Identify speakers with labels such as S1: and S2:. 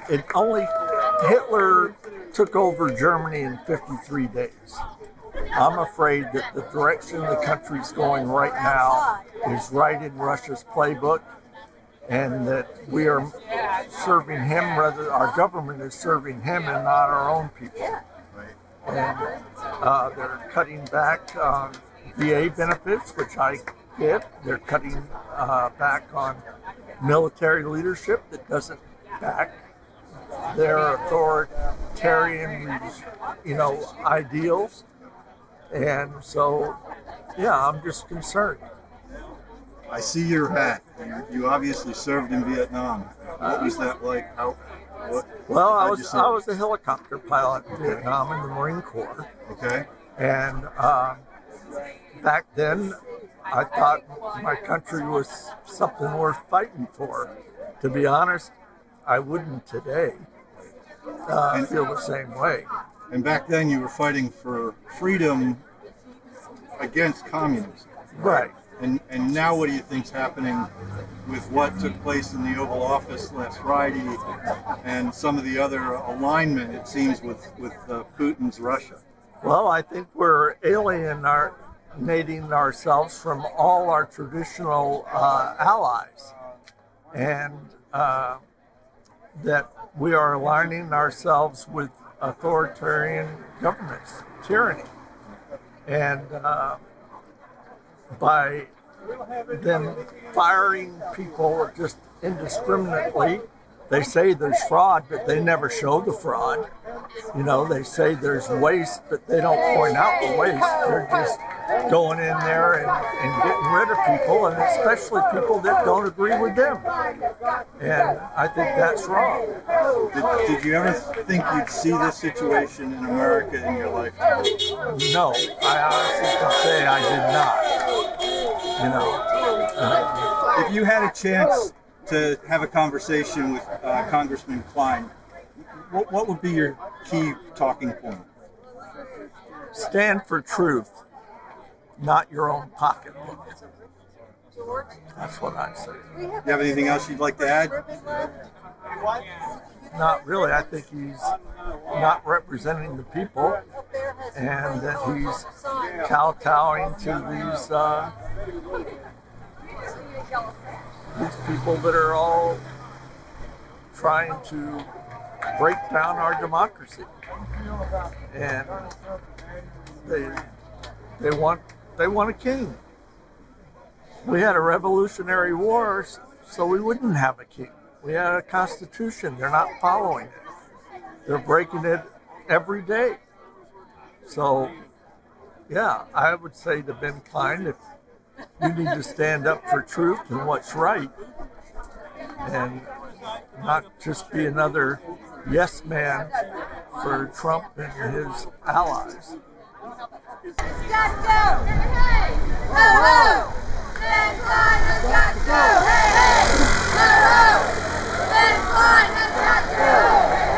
S1: Hitler took over Germany in 53 days. I'm afraid that the direction the country's going right now is right in Russia's playbook, and that we are serving him, rather our government is serving him and not our own people. And they're cutting back on VA benefits, which I get. They're cutting back on military leadership that doesn't back their authoritarian, ideals. And so, yeah, I'm just concerned.
S2: I see your hat. You obviously served in Vietnam. What was that like? I
S1: was a helicopter pilot in Vietnam in the Marine Corps.
S2: Okay.
S1: And back then, I thought my country was something worth fighting for. To be honest, I wouldn't today feel the same way.
S2: And back then, you were fighting for freedom against communism.
S1: Right.
S2: And now what do you think's happening with what took place in the Oval Office last Friday and some of the other alignment, it seems, with Putin's Russia?
S1: Well, I think we're alienating ourselves from all our traditional allies, and that we are aligning ourselves with authoritarian governments, tyranny. And by them firing people just indiscriminately, they say there's fraud, but they never show the fraud. They say there's waste, but they don't point out the waste. They're just going in there and getting rid of people, and especially people that don't agree with them. And I think that's wrong.
S2: Did you ever think you'd see this situation in America in your lifetime?
S1: No, I honestly can say I did not.
S2: If you had a chance to have a conversation with Congressman Cline, what would be your key talking point?
S1: Stand for truth, not your own pocketbook. That's what I'd say.
S2: You have anything else you'd like to add?
S1: Not really. I think he's not representing the people, and that he's kowtowing to these people that are all trying to break down our democracy. And they want a king. We had a Revolutionary War, so we wouldn't have a king. We had a constitution. They're not following it. They're breaking it every day. So, yeah, I would say to Ben Cline, if you need to stand up for truth and what's right, and not just be another yes man for Trump and his allies.
S3: Got to go! Hey! Ho, ho! Ben Cline has got to go! Hey, hey! Ho, ho! Ben Cline has got to go!